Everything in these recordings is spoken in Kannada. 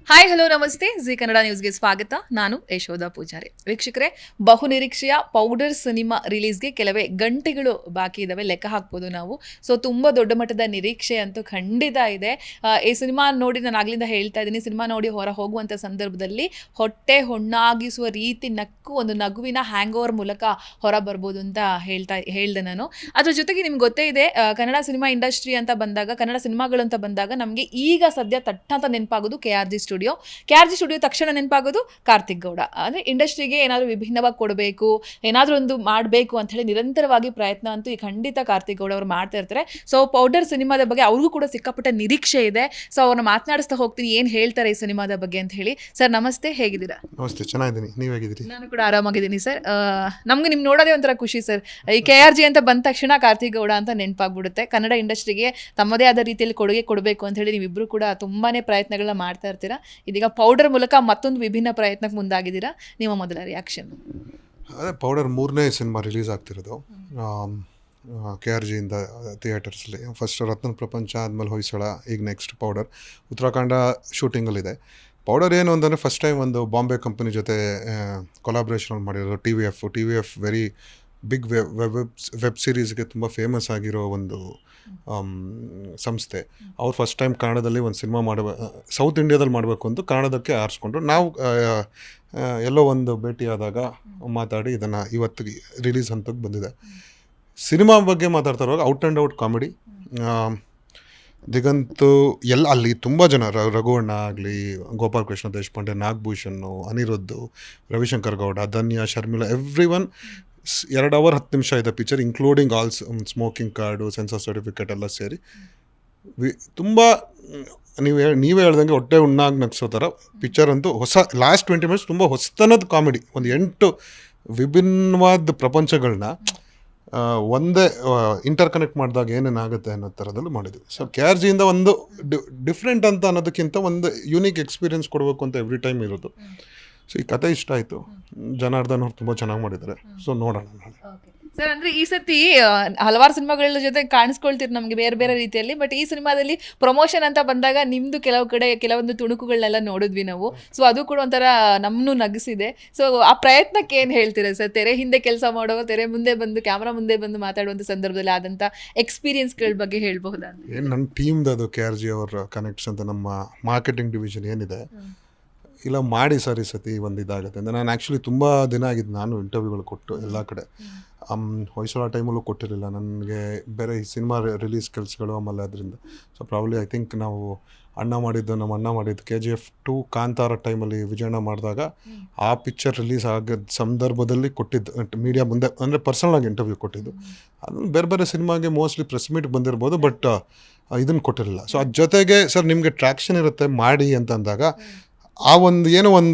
ಹಾಯ್ ಹಲೋ ನಮಸ್ತೆ ಜಿ ಕನ್ನಡ ನ್ಯೂಸ್ಗೆ ಸ್ವಾಗತ. ನಾನು ಯಶೋಧ ಪೂಜಾರಿ. ವೀಕ್ಷಕರೇ, ಬಹು ನಿರೀಕ್ಷೆಯ ಪೌಡರ್ ಸಿನಿಮಾ ರಿಲೀಸ್ಗೆ ಕೆಲವೇ ಗಂಟೆಗಳು ಬಾಕಿ ಇದಾವೆ, ಲೆಕ್ಕ ಹಾಕ್ಬೋದು ನಾವು. ಸೊ ತುಂಬ ದೊಡ್ಡ ಮಟ್ಟದ ನಿರೀಕ್ಷೆ ಅಂತೂ ಖಂಡಿತ ಇದೆ. ಈ ಸಿನಿಮಾ ನೋಡಿ ನಾನು ಆಗ್ಲಿಂದ ಹೇಳ್ತಾ ಇದ್ದೀನಿ, ಸಿನಿಮಾ ನೋಡಿ ಹೊರ ಹೋಗುವಂಥ ಸಂದರ್ಭದಲ್ಲಿ ಹೊಟ್ಟೆ ಹೊಣ್ಣಾಗಿಸುವ ರೀತಿ ನಕ್ಕು ಒಂದು ನಗುವಿನ ಹ್ಯಾಂಗ್ ಓವರ್ ಮೂಲಕ ಹೊರ ಬರ್ಬೋದು ಅಂತ ಹೇಳ್ದೆ ನಾನು. ಅದ್ರ ಜೊತೆಗೆ ನಿಮ್ಗೆ ಗೊತ್ತೇ ಇದೆ, ಕನ್ನಡ ಸಿನಿಮಾ ಇಂಡಸ್ಟ್ರಿ ಅಂತ ಬಂದಾಗ, ಕನ್ನಡ ಸಿನಿಮಾಗಳು ಅಂತ ಬಂದಾಗ ನಮಗೆ ಈಗ ಸದ್ಯ ತಟ್ಟಂತ ನೆನಪಾಗೋದು KRG ಸ್ಟುಡಿಯೋ ತಕ್ಷಣ ನೆನಪಾಗೋದು ಕಾರ್ತಿಕ್ ಗೌಡ. ಅಂದರೆ ಇಂಡಸ್ಟ್ರಿಗೆ ಏನಾದರೂ ವಿಭಿನ್ನವಾಗಿ ಕೊಡಬೇಕು, ಏನಾದರೂ ಒಂದು ಮಾಡಬೇಕು ಅಂತ ಹೇಳಿ ನಿರಂತರವಾಗಿ ಪ್ರಯತ್ನ ಅಂತೂ ಈ ಖಂಡಿತ ಕಾರ್ತಿಕ್ ಗೌಡ ಅವರು ಮಾಡ್ತಾ ಇರ್ತಾರೆ. ಸೊ ಪೌಡರ್ ಸಿನಿಮಾದ ಬಗ್ಗೆ ಅವ್ರಿಗೂ ಕೂಡ ಸಿಕ್ಕಾಪಟ್ಟೆ ನಿರೀಕ್ಷೆ ಇದೆ. ಸೊ ಅವ್ರನ್ನ ಮಾತನಾಡಿಸ್ತಾ ಹೋಗ್ತೀನಿ, ಏನು ಹೇಳ್ತಾರೆ ಈ ಸಿನಿಮಾದ ಬಗ್ಗೆ ಅಂತ ಹೇಳಿ. ಸರ್ ನಮಸ್ತೆ, ಹೇಗಿದ್ದೀರಾ? ನಮಸ್ತೆ, ಚೆನ್ನಾಗಿದ್ದೀನಿ. ನೀವು ಹೇಗಿದ್ದೀರಿ? ನಾನು ಕೂಡ ಆರಾಮಾಗಿದ್ದೀನಿ ಸರ್. ನಮ್ಗೆ ನಿಮ್ಗೆ ನೋಡೋದೇ ಒಂಥರ ಖುಷಿ ಸರ್. ಈ KRG ಅಂತ ಬಂದ ತಕ್ಷಣ ಕಾರ್ತಿಕ್ ಗೌಡ ಅಂತ ನೆನಪಾಗ್ಬಿಡುತ್ತೆ. ಕನ್ನಡ ಇಂಡಸ್ಟ್ರಿಗೆ ತಮ್ಮದೇ ಆದ ರೀತಿಯಲ್ಲಿ ಕೊಡುಗೆ ಕೊಡಬೇಕು ಅಂತ ಹೇಳಿ ನೀವಿಬ್ಬರು ಕೂಡ ತುಂಬಾನೇ ಪ್ರಯತ್ನಗಳನ್ನ ಮಾಡ್ತಾ ಇರ್ತೀರಾ. ಇದೀಗ ಪೌಡರ್ ಮೂಲಕ ಮತ್ತೊಂದು ವಿಭಿನ್ನ ಪ್ರಯತ್ನಕ್ಕೆ ಮುಂದಾಗಿದ್ದೀರಾ. ನಿಮ್ಮ ಮೊದಲ ರಿಯಾಕ್ಷನ್? ಅದೇ ಪೌಡರ್ 3ನೇ ಸಿನಿಮಾ ರಿಲೀಸ್ ಆಗ್ತಿರೋದು KRG ಇಂದ ಥಿಯೇಟರ್ಸಲ್ಲಿ. ಫಸ್ಟ್ ರತ್ನ ಪ್ರಪಂಚ, ಆದಮೇಲೆ ಹೊಯ್ಸಳ, ಈಗ ನೆಕ್ಸ್ಟ್ ಪೌಡರ್. ಉತ್ತರಾಖಂಡ ಶೂಟಿಂಗಲ್ಲಿದೆ. ಪೌಡರ್ ಏನು ಅಂತಂದರೆ ಫಸ್ಟ್ ಟೈಮ್ ಒಂದು ಬಾಂಬೆ ಕಂಪನಿ ಜೊತೆ ಕೊಲಾಬ್ರೇಷನ್ ಮಾಡಿರೋದು. T V F very big web ಸೀರೀಸ್ಗೆ ತುಂಬ ಫೇಮಸ್ ಆಗಿರೋ ಒಂದು ಸಂಸ್ಥೆ. ಅವ್ರು ಫಸ್ಟ್ ಟೈಮ್ ಕನ್ನಡದಲ್ಲಿ ಒಂದು ಸಿನಿಮಾ ಸೌತ್ ಇಂಡಿಯಾದಲ್ಲಿ ಮಾಡಬೇಕು ಅಂತ ಕನ್ನಡದಕ್ಕೆ ಆರಿಸ್ಕೊಂಡ್ರು. ನಾವು ಎಲ್ಲೋ ಒಂದು ಭೇಟಿಯಾದಾಗ ಮಾತಾಡಿ ಇದನ್ನು ಇವತ್ತಿಗೆ ರಿಲೀಸ್ ಹಂತಕ್ಕೆ ಬಂದಿದೆ. ಸಿನಿಮಾ ಬಗ್ಗೆ ಮಾತಾಡ್ತಾ ಇರುವಾಗ out and out comedy. Diganth ಅಲ್ಲಿ ತುಂಬ ಜನ, ರಘುವಣ್ಣ ಆಗಲಿ, ಗೋಪಾಲ್ ಕೃಷ್ಣ ದೇಶಪಾಂಡೆ, ನಾಗಭೂಷಣ್, ಅನಿರುದ್ಧ್, ರವಿಶಂಕರ್ ಗೌಡ, ಧನ್ಯ, ಶರ್ಮಿಳಾ, ಎವ್ರಿ ಒನ್. 2 ಅವರ್ 10 ನಿಮಿಷ ಇದೆ picture, including all smoking card, sensor certificate ಎಲ್ಲ ಸೇರಿ ತುಂಬ ನೀವೇ ಹೇಳ್ದಂಗೆ ಹೊಟ್ಟೆ ಉಣ್ಣಾಗಿ ನಗ್ಸೋ ಥರ ಪಿಕ್ಚರ್ ಅಂತೂ. ಲಾಸ್ಟ್ 20 ಮಿನಿಟ್ಸ್ ತುಂಬ ಹೊಸತನದ ಕಾಮಿಡಿ. ಒಂದು 8 ವಿಭಿನ್ನವಾದ ಪ್ರಪಂಚಗಳನ್ನ ಒಂದೇ ಇಂಟರ್ಕನೆಕ್ಟ್ ಮಾಡಿದಾಗ ಏನೇನಾಗುತ್ತೆ ಅನ್ನೋ ಥರದಲ್ಲಿ ಮಾಡಿದ್ವಿ. ಸೊ KRG ಇಂದ ಒಂದು ಡಿಫ್ರೆಂಟ್ ಅಂತ ಅನ್ನೋದಕ್ಕಿಂತ ಒಂದು ಯೂನಿಕ್ ಎಕ್ಸ್ಪೀರಿಯನ್ಸ್ ಕೊಡಬೇಕು ಅಂತ ಎವ್ರಿ ಟೈಮ್ ಇರೋದು. ಸೊ ಈ ಕತೆ ಇಷ್ಟ ಆಯಿತು. ಜನಾರ್ದನ್ ಅವ್ರು ತುಂಬ ಚೆನ್ನಾಗಿ ಮಾಡಿದ್ದಾರೆ. ಸೊ ನೋಡೋಣ ನಾಳೆ. ಸರ್, ಅಂದರೆ ಈ ಸತಿ ಹಲವಾರು ಸಿನಿಮಾಗಳ ಜೊತೆ ಕಾಣಿಸ್ಕೊಳ್ತೀರಿ ನಮಗೆ ಬೇರೆ ಬೇರೆ ರೀತಿಯಲ್ಲಿ. ಬಟ್ ಈ ಸಿನಿಮಾದಲ್ಲಿ ಪ್ರಮೋಷನ್ ಅಂತ ಬಂದಾಗ ನಿಮ್ಮದು ಕೆಲವು ಕಡೆ ಕೆಲವೊಂದು ತುಣುಕುಗಳನ್ನೆಲ್ಲ ನೋಡಿದ್ವಿ ನಾವು. ಸೊ ಅದು ಕೂಡ ಒಂಥರ ನಮ್ಮನ್ನು ನಗಿಸಿದೆ. ಸೊ ಆ ಪ್ರಯತ್ನಕ್ಕೆ ಏನು ಹೇಳ್ತೀರಾ ಸರ್? ತೆರೆ ಹಿಂದೆ ಕೆಲಸ ಮಾಡೋ, ತೆರೆ ಮುಂದೆ ಬಂದು ಕ್ಯಾಮ್ರಾ ಮುಂದೆ ಬಂದು ಮಾತಾಡುವಂಥ ಸಂದರ್ಭದಲ್ಲಿ ಆದಂಥ ಎಕ್ಸ್ಪೀರಿಯನ್ಸ್ಗಳ ಬಗ್ಗೆ ಹೇಳ್ಬಹುದಾ? ಏನು ನನ್ನ ಟೀಮ್ದು ಅದು KRG ಅವರ ಕನೆಕ್ಟ್ಸ್ ಅಂತ ನಮ್ಮ ಮಾರ್ಕೆಟಿಂಗ್ ಡಿವಿಷನ್ ಏನಿದೆ, ಇಲ್ಲ ಮಾಡಿ ಸರ್ ಈ ಸತಿ ಒಂದು ಇದಾಗುತ್ತೆ ಅಂತ. ನಾನು ಆ್ಯಕ್ಚುಲಿ ತುಂಬ ದಿನ ಆಗಿದ್ದು ನಾನು ಇಂಟರ್ವ್ಯೂಗಳು ಕೊಟ್ಟು ಎಲ್ಲ ಕಡೆ. ಹೊಯ್ಸಳ ಟೈಮಲ್ಲೂ ಕೊಟ್ಟಿರಲಿಲ್ಲ ನನಗೆ, ಬೇರೆ ಈ ಸಿನಿಮಾ ರಿಲೀಸ್ ಕೆಲಸಗಳು ಆಮೇಲೆ ಅದರಿಂದ. ಸೊ ಪ್ರಾಬ್ಲಿ ಐ ಥಿಂಕ್ ನಮ್ಮ ಅಣ್ಣ ಮಾಡಿದ್ದು KGF 2 ಕಾಂತಾರ ಟೈಮಲ್ಲಿ ವಿಜಯಣ್ಣ ಮಾಡಿದಾಗ ಆ ಪಿಕ್ಚರ್ ರಿಲೀಸ್ ಆಗೋ ಸಂದರ್ಭದಲ್ಲಿ ಕೊಟ್ಟಿದ್ದು ಮೀಡಿಯಾ ಮುಂದೆ, ಅಂದರೆ ಪರ್ಸನಲಾಗಿ ಇಂಟರ್ವ್ಯೂ ಕೊಟ್ಟಿದ್ದು. ಅದನ್ನು ಬೇರೆ ಬೇರೆ ಸಿನಿಮಾಗೆ ಮೋಸ್ಟ್ಲಿ ಪ್ರೆಸ್ ಮೀಟ್ ಬಂದಿರ್ಬೋದು, ಬಟ್ ಇದನ್ನು ಕೊಟ್ಟಿರಲಿಲ್ಲ. ಸೊ ಅದ್ರ ಜೊತೆಗೆ ಸರ್ ನಿಮಗೆ ಟ್ರ್ಯಾಕ್ಷನ್ ಇರುತ್ತೆ ಮಾಡಿ ಅಂತ ಅಂದಾಗ ಆ ಒಂದು ಏನೋ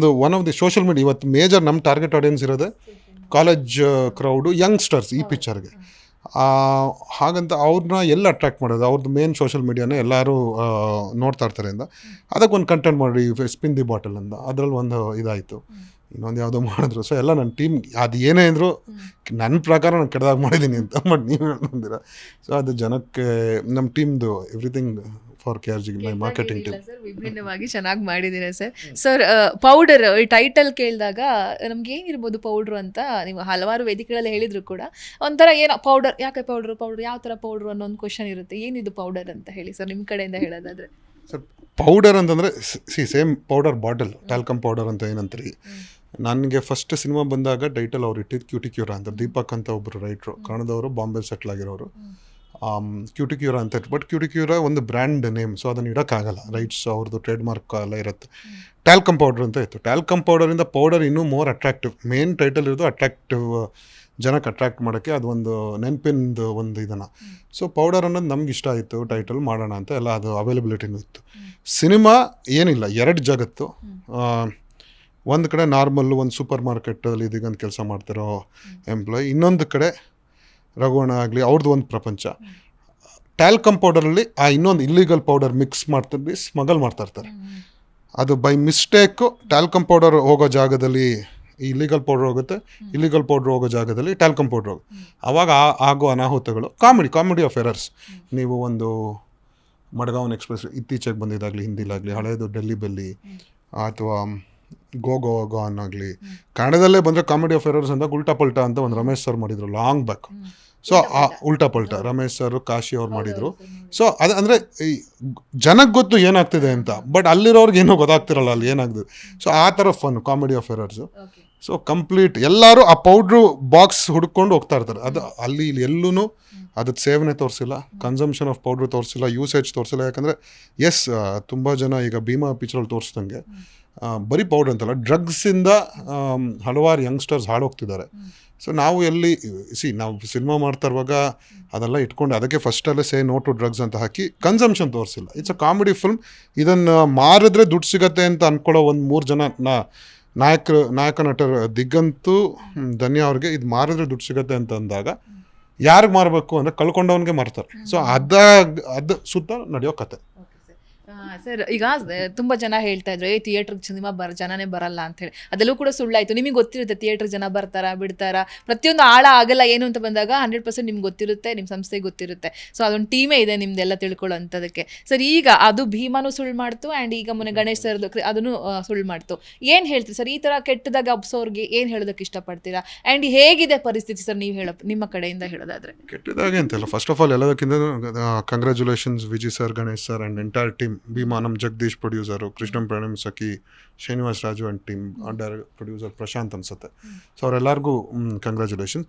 one of the social media ಇವತ್ತು ಮೇಜರ್ ನಮ್ಮ ಟಾರ್ಗೆಟ್ ಆಡಿಯನ್ಸ್ ಇರೋದೆ ಕಾಲೇಜ್ ಕ್ರೌಡು, ಯಂಗ್ಸ್ಟರ್ಸ್ ಈ ಪಿಕ್ಚರ್ಗೆ. ಹಾಗಂತ ಅವ್ರನ್ನ ಎಲ್ಲ ಅಟ್ರ್ಯಾಕ್ಟ್ ಮಾಡೋದು, ಅವ್ರದ್ದು ಮೇನ್ ಸೋಷಿಯಲ್ ಮೀಡಿಯಾನೇ ಎಲ್ಲರೂ ನೋಡ್ತಾ ಇರ್ತಾರೆ ಅಂತ. ಅದಕ್ಕೊಂದು ಕಂಟೆಂಟ್ ಮಾಡಿ ಸ್ಪಿನ್ ದಿ ಬಾಟಲ್ ಅಂತ ಅದರಲ್ಲಿ ಒಂದು ಇದಾಯಿತು. ಇನ್ನೊಂದು ಯಾವುದೋ ಮಾಡಿದ್ರು. ಸೊ ಎಲ್ಲ ನನ್ನ ಟೀಮ್ ಅದು ಏನೇ ಅಂದರು ನನ್ನ ಪ್ರಕಾರ ನಾನು ಕೆಟ್ಟದಾಗ ಮಾಡಿದ್ದೀನಿ ಅಂತ, ಬಟ್ ನೀವು ಹೇಳ್ತೀರ. ಸೊ ಅದು ಜನಕ್ಕೆ ನಮ್ಮ ಟೀಮ್ದು everything for KRG marketing team ವಿಭಿನ್ನವಾಗಿ ಚೆನ್ನಾಗಿ ಮಾಡಿದ್ದೀರಾ ಸರ್. ಸರ್, ಪೌಡರ್ ಈ ಟೈಟಲ್ ಕೇಳಿದಾಗ ನಮ್ಗೆ ಏನಿರ್ಬೋದು ಪೌಡ್ರು ಅಂತ ನೀವು ಹಲವಾರು ವೇದಿಕೆಗಳಲ್ಲಿ ಹೇಳಿದ್ರು ಕೂಡ ಒಂಥರ ಏನೋ ಪೌಡರ್, ಯಾಕೆ ಪೌಡ್ರು ಯಾವ ಥರ ಪೌಡ್ರು ಅನ್ನೋ ಒಂದು ಕ್ವಶನ್ ಇರುತ್ತೆ. ಏನಿದು ಪೌಡರ್ ಅಂತ ಹೇಳಿ ಸರ್ ನಿಮ್ಮ ಕಡೆಯಿಂದ ಹೇಳೋದಾದ್ರೆ? ಸರ್ ಪೌಡರ್ ಅಂತಂದರೆ same powder bottle, talcum powder ಅಂತ ಏನಂತೀರಿ. ನನಗೆ ಫಸ್ಟ್ ಸಿನಿಮಾ ಬಂದಾಗ ಟೈಟಲ್ ಅವ್ರು ಇಟ್ಟಿದ್ದು ಕ್ಯೂಟಿಕ್ಯೂರಾ ಅಂತ. ದೀಪಕ್ ಅಂತ ಒಬ್ಬರು ರೈಟ್ರು, ಕನ್ನಡದವರು, ಬಾಂಬೆಲಿ ಸೆಟ್ಲ್ ಆಗಿರೋರು. ಕ್ಯೂಟಿಕ್ಯೂರಾ ಅಂತ ಇತ್ತು. ಬಟ್ ಕ್ಯೂಟಿಕ್ಯೂರಾ ಒಂದು ಬ್ರ್ಯಾಂಡ್ ನೇಮ್, ಸೊ ಅದನ್ನು ಇಡೋಕ್ಕಾಗಲ್ಲ, ರೈಟ್ಸ್ ಅವ್ರದ್ದು ಟ್ರೇಡ್ ಮಾರ್ಕ್ ಎಲ್ಲ ಇರುತ್ತೆ. ಟ್ಯಾಲ್ಕಮ್ ಪೌಡರ್ ಅಂತ ಇತ್ತು. ಟ್ಯಾಲ್ಕಮ್ ಪೌಡರಿಂದ ಪೌಡರ್ ಇನ್ನೂ ಮೋರ್ ಅಟ್ರಾಕ್ಟಿವ್, ಮೇನ್ ಟೈಟಲ್ ಇರೋದು ಅಟ್ರಾಕ್ಟಿವ್, ಜನಕ್ಕೆ ಅಟ್ರಾಕ್ಟ್ ಮಾಡೋಕ್ಕೆ ಅದು ಒಂದು ನೆನಪಿಂದು ಒಂದು ಇದನ್ನು. ಸೊ ಪೌಡರ್ ಅನ್ನೋದು ನಮ್ಗೆ ಇಷ್ಟ ಆಯಿತು, ಟೈಟಲ್ ಮಾಡೋಣ ಅಂತ ಎಲ್ಲ. ಅದು ಅವೈಲಬಿಲಿಟಿನೂ ಇತ್ತು. ಸಿನಿಮಾ ಏನಿಲ್ಲ, 2 ಜಗತ್ತು. ಒಂದು ಕಡೆ ನಾರ್ಮಲ್ಲು ಒಂದು ಸೂಪರ್ ಮಾರ್ಕೆಟಲ್ಲಿ ಇದೀಗಂತ ಕೆಲಸ ಮಾಡ್ತಿರೋ ಎಂಪ್ಲಾಯ್, ಇನ್ನೊಂದು ಕಡೆ ರಘುವಣ ಆಗಲಿ ಅವ್ರದ್ದು ಒಂದು ಪ್ರಪಂಚ. ಟ್ಯಾಲ್ಕಮ್ ಪೌಡರಲ್ಲಿ ಆ ಇನ್ನೊಂದು ಇಲ್ಲಿಗಲ್ ಪೌಡರ್ ಮಿಕ್ಸ್ ಮಾಡ್ತಿರ್ಲಿ, ಸ್ಮಗಲ್ ಮಾಡ್ತಾಯಿರ್ತಾರೆ. ಅದು ಬೈ ಮಿಸ್ಟೇಕು ಟ್ಯಾಲ್ಕಮ್ ಪೌಡರ್ ಹೋಗೋ ಜಾಗದಲ್ಲಿ ಇಲ್ಲಿಗಲ್ ಪೌಡ್ರ್ ಹೋಗುತ್ತೆ, ಇಲ್ಲಿಗಲ್ ಪೌಡ್ರ್ ಹೋಗೋ ಜಾಗದಲ್ಲಿ ಟ್ಯಾಲ್ಕಮ್ ಪೌಡ್ರ್ ಹೋಗುತ್ತೆ. ಆವಾಗ ಆಗೋ ಅನಾಹುತಗಳು ಕಾಮಿಡಿ ಆಫ್ ಎರರ್ಸ್. ನೀವು ಒಂದು ಮಡ್ಗಾವನ್ ಎಕ್ಸ್ಪ್ರೆಸ್ ಇತ್ತೀಚೆಗೆ ಬಂದಿದ್ದಾಗಲಿ, ಹಿಂದಿಲಾಗಲಿ, ಹಳೆಯದು ಡೆಲ್ಲಿ ಬೆಲ್ಲಿ, ಅಥವಾ ಗೋ ಗೋ ಗಾನ್ ಆಗಲಿ, ಕನ್ನಡದಲ್ಲೇ ಬಂದರೆ ಕಾಮಿಡಿ ಆಫ್ ಎರರ್ಸ್ ಅಂತ ಉಲ್ಟಾ ಪಲ್ಟಾ ಅಂತ ಒಂದು ರಮೇಶ್ ಸರ್ ಮಾಡಿದರು ಲಾಂಗ್ ಬ್ಯಾಕ್. ಸೊ ಆ ಉಲ್ಟಾ ಪಲ್ಟಾ ರಮೇಶ್ ಸರ್ ಕಾಶಿ ಅವ್ರು ಮಾಡಿದರು. ಸೊ ಅದು ಅಂದರೆ ಈ ಜನಕ್ಕೆ ಗೊತ್ತು ಏನಾಗ್ತಿದೆ ಅಂತ, ಬಟ್ ಅಲ್ಲಿರೋರ್ಗೆ ಏನೂ ಗೊತ್ತಾಗ್ತಿರಲ್ಲ ಅಲ್ಲಿ ಏನಾಗ್ತದೆ. ಸೊ ಆ ಥರ fun comedy of errors. So complete ಎಲ್ಲರೂ ಆ ಪೌಡ್ರು ಬಾಕ್ಸ್ ಹುಡ್ಕೊಂಡು ಹೋಗ್ತಾ ಇರ್ತಾರೆ. ಅದು ಅಲ್ಲಿ ಇಲ್ಲಿ ಎಲ್ಲೂ ಅದಕ್ಕೆ ಸೇವನೆ ತೋರಿಸಿಲ್ಲ, ಕನ್ಸಂಪ್ಷನ್ ಆಫ್ ಪೌಡ್ರ್ ತೋರಿಸಿಲ್ಲ, ಯೂಸೇಜ್ ತೋರಿಸಿಲ್ಲ. ಯಾಕಂದರೆ ತುಂಬ ಜನ ಈಗ ಭೀಮಾ ಪಿಕ್ಚರಲ್ಲಿ ತೋರಿಸ್ದಂಗೆ ಬರೀ ಪೌಡ್ರ್ ಅಂತಲ್ಲ, ಡ್ರಗ್ಸಿಂದ ಹಲವಾರು ಯಂಗ್ಸ್ಟರ್ಸ್ ಹಾಳೋಗ್ತಿದ್ದಾರೆ. ಸೊ ನಾವು ನಾವು ಸಿನಿಮಾ ಮಾಡ್ತಾ ಇರುವಾಗ ಅದೆಲ್ಲ ಇಟ್ಕೊಂಡು ಅದಕ್ಕೆ ಫಸ್ಟಲ್ಲೇ ಸೇ ನೋ ಟು ಡ್ರಗ್ಸ್ ಅಂತ ಹಾಕಿ ಕನ್ಸಂಪ್ಷನ್ ತೋರಿಸಿಲ್ಲ. It's a comedy film. ಇದನ್ನು ಮಾರಿದ್ರೆ ದುಡ್ಡು ಸಿಗತ್ತೆ ಅಂತ ಅಂದ್ಕೊಳ್ಳೋ ಒಂದು 3 ಜನ ನಾಯಕ ನಟರು ದಿಗಂತು ಧನ್ಯ ಅವ್ರಿಗೆ ಇದು ಮಾರಿದ್ರೆ ದುಡ್ಡು ಸಿಗತ್ತೆ ಅಂತ ಅಂದಾಗ ಯಾರಿಗೆ ಮಾರಬೇಕು ಅಂದರೆ ಕಳ್ಕೊಂಡವನಿಗೆ ಮಾರ್ತಾರೆ. ಸೊ ಅದು ಸುತ್ತ ನಡೆಯೋ ಕತೆ. ಸರ್, ಈಗ ತುಂಬ ಜನ ಹೇಳ್ತಾ ಇದ್ರು ಥಿಯೇಟ್ರಿಗೆ ಸಿನಿಮಾ ಜನನೇ ಬರಲ್ಲ ಅಂತ ಹೇಳಿ. ಅದೆಲ್ಲೂ ಕೂಡ ಸುಳ್ಳಾಯಿತು. ನಿಮಗೆ ಗೊತ್ತಿರುತ್ತೆ ಥಿಯೇಟ್ರಿಗೆ ಜನ ಬರ್ತಾರಾ ಬಿಡ್ತಾರಾ, ಪ್ರತಿಯೊಂದು ಆಳ ಆಗಲ್ಲ ಏನು ಅಂತ ಬಂದಾಗ 100% ನಿಮ್ಗೆ ಗೊತ್ತಿರುತ್ತೆ, ನಿಮ್ಮ ಸಂಸ್ಥೆಗೆ ಗೊತ್ತಿರುತ್ತೆ. ಸೊ ಅದೊಂದು ಟೀಮೇ ಇದೆ ನಿಮ್ದೆಲ್ಲ ತಿಳ್ಕೊಳ್ಳೋ ಅಂಥದಕ್ಕೆ. ಸರ್, ಈಗ ಅದು ಭೀಮಾನು ಸುಳ್ಳು ಮಾಡ್ತು ಆ್ಯಂಡ್ ಈಗ ಮೊನ್ನೆ ಗಣೇಶ್ ಸರ್ದು ಅದನ್ನು ಸುಳ್ಳು ಮಾಡ್ತು. ಏನು ಹೇಳ್ತೀರಿ ಸರ್, ಈ ಥರ ಕೆಟ್ಟದಾಗ ಅಬ್ಸೋರ್ಗೆ ಏನು ಹೇಳೋದಕ್ಕೆ ಇಷ್ಟಪಡ್ತೀರಾ? ಆ್ಯಂಡ್ ಹೇಗಿದೆ ಪರಿಸ್ಥಿತಿ ಸರ್, ನೀವು ನಿಮ್ಮ ಕಡೆಯಿಂದ ಹೇಳೋದಾದ್ರೆ? ಕೆಟ್ಟದಾಗೆ ಅಂತಲ್ಲ. ಫಸ್ಟ್ ಆಫ್ ಆಲ್ ಎಲ್ಲದಕ್ಕಿಂತ congratulations Vijay sir, Ganesh sir and entire team. Bheema ನಮ್ಮ Jagadish producer, Krishnan Pranam Sakhi, Srinivas Raju and team, producer Prashant ಅನ್ಸುತ್ತೆ. ಸೊ ಅವರೆಲ್ಲರಿಗೂ ಕಂಗ್ರ್ಯಾಚುಲೇಷನ್.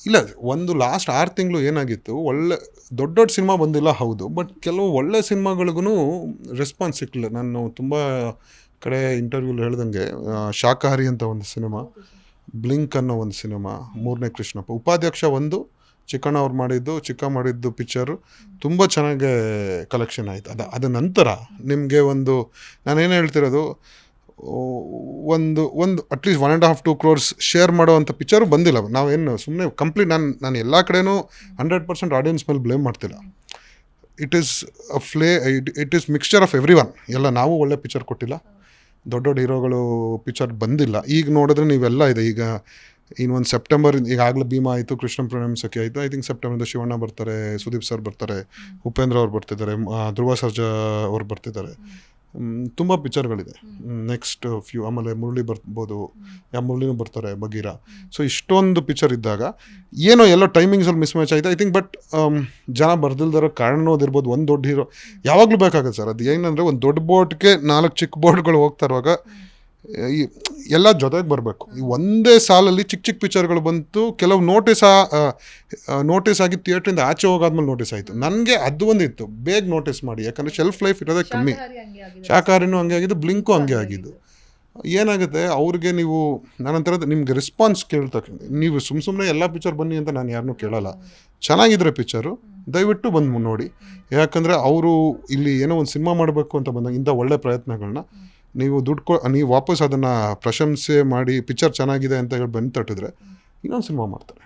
ಇಲ್ಲ, ಒಂದು ಲಾಸ್ಟ್ 6 ತಿಂಗಳು ಏನಾಗಿತ್ತು, ಒಳ್ಳೆ ದೊಡ್ಡ ಸಿನಿಮಾ ಬಂದಿಲ್ಲ ಹೌದು, ಬಟ್ ಕೆಲವು ಒಳ್ಳೆ ಸಿನಿಮಾಗಳಿಗೂ ರೆಸ್ಪಾನ್ಸ್ ಸಿಕ್ಕಲಿಲ್ಲ. ನಾನು ತುಂಬ ಕಡೆ ಇಂಟರ್ವ್ಯೂಲಿ ಹೇಳ್ದಂಗೆ ಶಾಕಾಹಾರಿ ಅಂತ ಒಂದು ಸಿನಿಮಾ, ಬ್ಲಿಂಕ್ ಅನ್ನೋ ಒಂದು ಸಿನಿಮಾ, 3ನೇ ಕೃಷ್ಣಪ್ಪ, ಉಪಾಧ್ಯಕ್ಷ ಒಂದು ಚಿಕ್ಕಣ್ಣ ಅವ್ರು ಮಾಡಿದ್ದು ಪಿಕ್ಚರು ತುಂಬ ಚೆನ್ನಾಗಿ ಕಲೆಕ್ಷನ್ ಆಯಿತು. ಅದ ನಂತರ ನಿಮಗೆ ನಾನೇನು ಹೇಳ್ತಿರೋದು, ಒಂದು ಅಟ್ಲೀಸ್ಟ್ 1.5-2 crores ಶೇರ್ ಮಾಡೋವಂಥ ಪಿಕ್ಚರು ಬಂದಿಲ್ಲ. ನಾವೇನು ಸುಮ್ಮನೆ ಕಂಪ್ಲೀಟ್ ನಾನು ಎಲ್ಲ ಕಡೆನೂ 100% ಆಡಿಯನ್ಸ್ ಮೇಲೆ ಬ್ಲೇಮ್ ಮಾಡ್ತಿಲ್ಲ. It is mixture of every one. ಎಲ್ಲ ನಾವು ಒಳ್ಳೆ ಪಿಕ್ಚರ್ ಕೊಟ್ಟಿಲ್ಲ, ದೊಡ್ಡ ಹೀರೋಗಳು ಪಿಕ್ಚರ್ ಬಂದಿಲ್ಲ. ಈಗ ನೋಡಿದ್ರೆ ನೀವೆಲ್ಲ ಇದೆ. ಈಗ ಇನ್ನೊಂದು ಸೆಪ್ಟೆಂಬರ್, ಈಗಾಗಲೇ ಭೀಮಾ ಆಯಿತು, ಕೃಷ್ಣ ಪ್ರಣಮ್ ಸಖಿ ಆಯಿತು. ಐ ಥಿಂಕ್ ಸೆಪ್ಟೆಂಬರ್ದ ಶಿವಣ್ಣ ಬರ್ತಾರೆ, ಸುದೀಪ್ ಸರ್ ಬರ್ತಾರೆ, ಉಪೇಂದ್ರ ಅವ್ರು ಬರ್ತಿದ್ದಾರೆ, ಧ್ರುವ ಸರ್ಜಾ ಅವ್ರು ಬರ್ತಿದ್ದಾರೆ. ತುಂಬ ಪಿಕ್ಚರ್ಗಳಿದೆ ನೆಕ್ಸ್ಟ್ ಆಮೇಲೆ ಮುರಳಿ ಬರ್ಬೋದು, ಮುರಳಿನೂ ಬರ್ತಾರೆ, ಬಗೀರ. ಸೊ ಇಷ್ಟೊಂದು ಪಿಕ್ಚರ್ ಇದ್ದಾಗ ಏನೋ ಎಲ್ಲೋ ಟೈಮಿಂಗ್ಸಲ್ಲಿ ಮಿಸ್ ಮ್ಯಾಚ್ ಆಯಿತು. ಐ ಥಿಂಕ್ ಬಟ್ ಜನ ಬರ್ದಿಲ್ದಿರೋ ಕಾರಣೋದಿರ್ಬೋದು. ಒಂದು ದೊಡ್ಡ ಹೀರೋ ಯಾವಾಗಲೂ ಬೇಕಾಗುತ್ತೆ ಸರ್. ಅದು ಏನಂದರೆ ಒಂದು ದೊಡ್ಡ ಬೋಟ್ಗೆ 4 ಚಿಕ್ಕ ಬೋಟ್ಗಳು ಹೋಗ್ತಾ ಇರುವಾಗ ಎಲ್ಲ ಜೊತೆಗೆ ಬರಬೇಕು. ಈ ಒಂದೇ ಸಾಲಲ್ಲಿ ಚಿಕ್ಕ ಪಿಕ್ಚರ್ಗಳು ಬಂತು. ಕೆಲವು ನೋಟಿಸ್ ಆಗಿ ಥಿಯೇಟ್ರಿಂದ ಆಚೆ ಹೋಗಾದ್ಮೇಲೆ ನೋಟಿಸ್ ಆಯಿತು. ನನಗೆ ಅದು ಒಂದಿತ್ತು, ಬೇಗ ನೋಟಿಸ್ ಮಾಡಿ, ಯಾಕಂದರೆ ಶೆಲ್ಫ್ ಲೈಫ್ ಇರೋದೇ ಕಮ್ಮಿ. ಶಾಕಾಹಾರಿನೂ ಹಂಗೆ ಆಗಿದ್ದು, ಬ್ಲಿಂಕು ಹಂಗೆ ಆಗಿದ್ದು. ಏನಾಗುತ್ತೆ ಅವ್ರಿಗೆ, ನೀವು ನಾನಂತರ ನಿಮ್ಗೆ ರೆಸ್ಪಾನ್ಸ್ ಕೇಳ್ತಕ್ಕ, ನೀವು ಸುಮ್ಮನೆ ಎಲ್ಲ ಪಿಕ್ಚರ್ ಬನ್ನಿ ಅಂತ ನಾನು ಯಾರನ್ನೂ ಕೇಳಲ್ಲ. ಚೆನ್ನಾಗಿದ್ರೆ ಪಿಕ್ಚರು ದಯವಿಟ್ಟು ಬಂದು ನೋಡಿ. ಯಾಕಂದರೆ ಅವರು ಇಲ್ಲಿ ಏನೋ ಒಂದು ಸಿನಿಮಾ ಮಾಡಬೇಕು ಅಂತ ಬಂದಾಗ ಇಂಥ ಒಳ್ಳೆ ಪ್ರಯತ್ನಗಳನ್ನ ನೀವು ನೀವು ವಾಪಸ್ ಅದನ್ನು ಪ್ರಶಂಸೆ ಮಾಡಿ ಪಿಕ್ಚರ್ ಚೆನ್ನಾಗಿದೆ ಅಂತ ಹೇಳಿ ಬಂದು ತಟ್ಟಿದ್ರೆ ಇನ್ನೊಂದು ಸಿನಿಮಾ ಮಾಡ್ತಾರೆ.